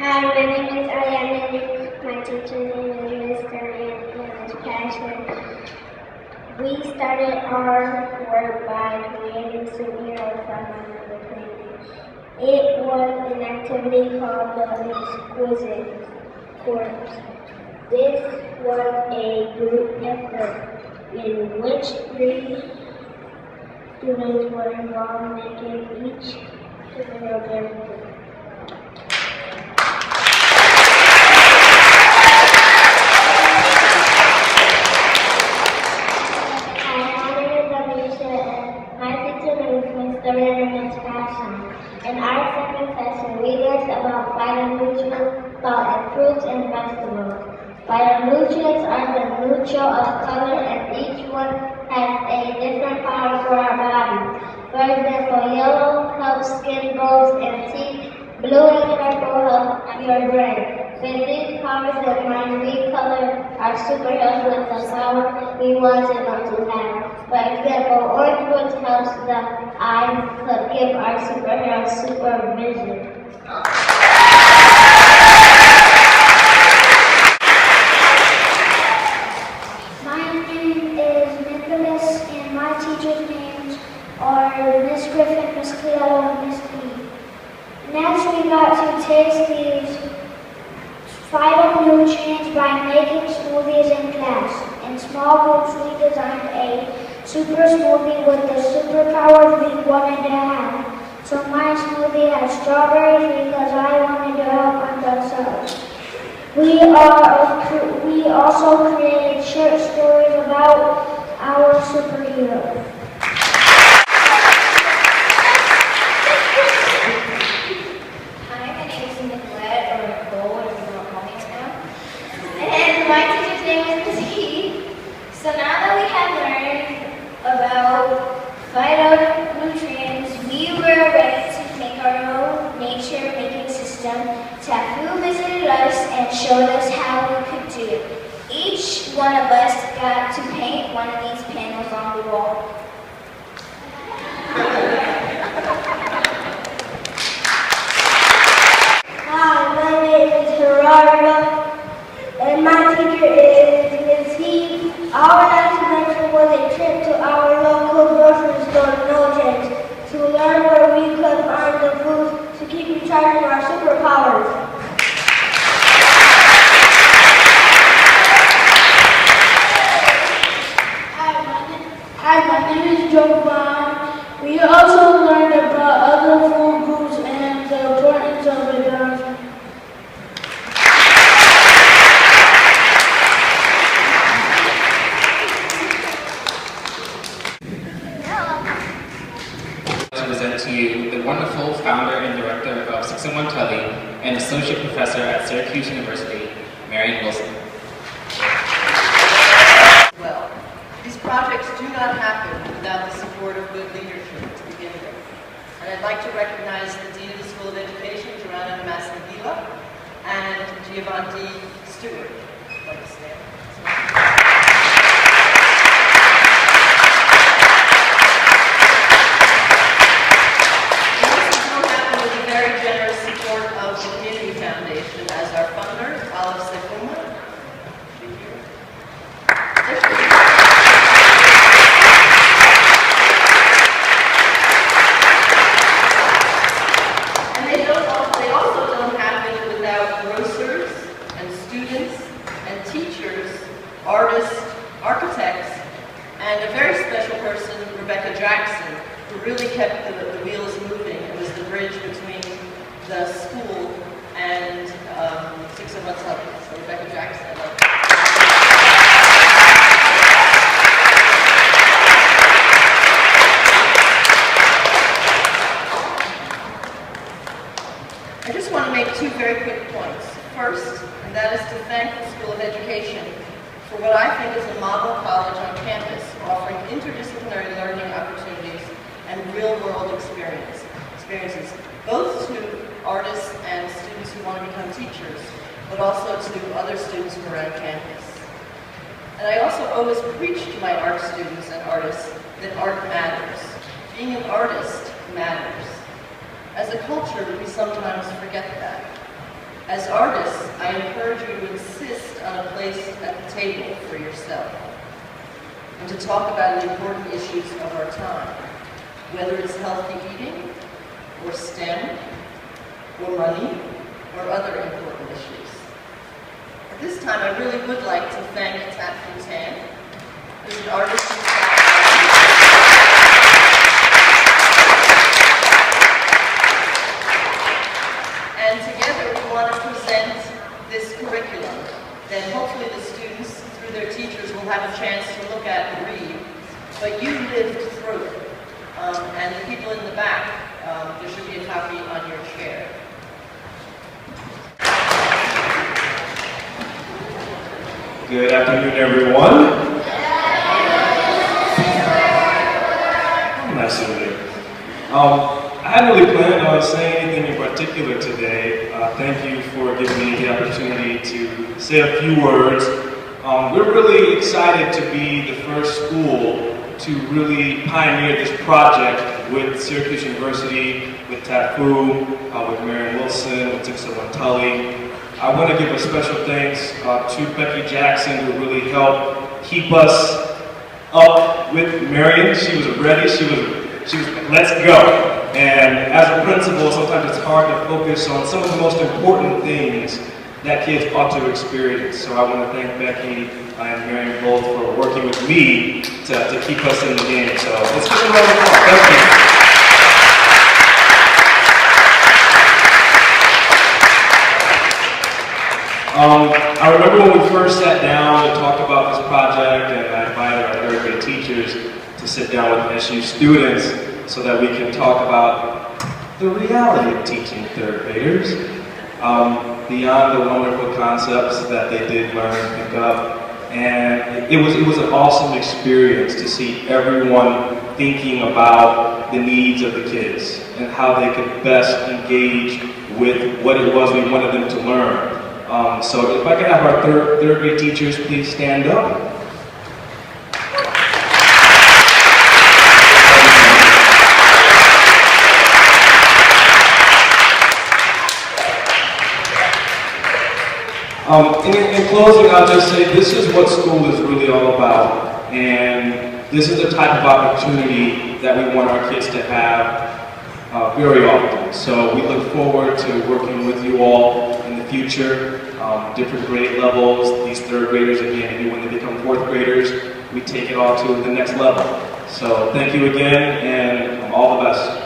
Hi, my name is Ariana. My teacher name is Mr. and Ms. Passion. We started our work by creating superheroes from another planet. It was an activity called the Exquisite Corpse. This was a group effort in which 3 students were involved, making each superhero different. In our second session, we learned about phytonutrients found in fruits and vegetables. Phytonutrients are the neutral of color, and each one has a different power for our body. For example, yellow helps skin bones and teeth, blue and purple help your brain. With these powers in mind, we color our superheroes with the power we wanted them to have. For example, orange wood helps the eyes to give our superheroes supervision. My name is Nicholas, and my teachers' names are Miss Griffin, Miss Cleo, and Miss B. Next, we got to taste these phytonutrients by making smoothies in class. In small groups, we designed a super smoothie with the superpowers we wanted to have. So my smoothie has strawberries because I wanted to help on themselves. We also created short stories about our superhero. My teacher's name is Becky. So now that we have learned about phytonutrients, we were ready to make our own nature-making system. Tattfoo visited us and showed us how we could do it. Each one of us got to paint one of these panels on the wall. Hi, my name is Gerardo. And my teacher is Ms. Heath. Our last lecture was a trip to our local grocery store, No to learn where we could find the foods to keep recharging our superpowers. Hi, my name is Jungone. We also learned about other food groups and the importance of it. To you, the wonderful founder and director of 601 Tully and associate professor at Syracuse University, Marion. Well, these projects do not happen without the support of good leadership to begin with. And I'd like to recognize the Dean of the School of Education, Joanna Masnagila, and Giovanni Stewart. Like to stand. As artists, I encourage you to insist on a place at the table for yourself and to talk about the important issues of our time, whether it's healthy eating, or STEM, or money, or other important issues. At this time, I really would like to thank Tattfoo, who's an artist who's and together we want to present this curriculum that hopefully the students, through their teachers, will have a chance to look at and read. But you lived through it. And the people in the back, there should be a copy on your chair. Good afternoon, everyone. Nice of you. I hadn't really planned on saying anything in particular today. Thank you for giving me the opportunity to say a few words. We're really excited to be the first school to really pioneer this project with Syracuse University, with Tattfoo, with Marion Wilson, with 601 Tully. I want to give a special thanks to Becky Jackson, who really helped keep us up with Marion. She was ready. She was let's go. And as a principal, sometimes it's hard to focus on some of the most important things that kids ought to experience. So I want to thank Becky and Marion both for working with me to keep us in the game. So let's give them a round of applause. Thank you. I remember when we first sat down to talk about this project, and I invited our third grade teachers to sit down with SU students so that we can talk about the reality of teaching third graders, beyond the wonderful concepts that they did learn and pick up. And it was an awesome experience to see everyone thinking about the needs of the kids and how they could best engage with what it was we wanted them to learn. So if I could have our third grade teachers please stand up. In closing, I'll just say this is what school is really all about, and this is the type of opportunity that we want our kids to have very often. So we look forward to working with you all in the future, different grade levels. These third graders, again, maybe when they become fourth graders, we take it all to the next level. So thank you again, and all the best.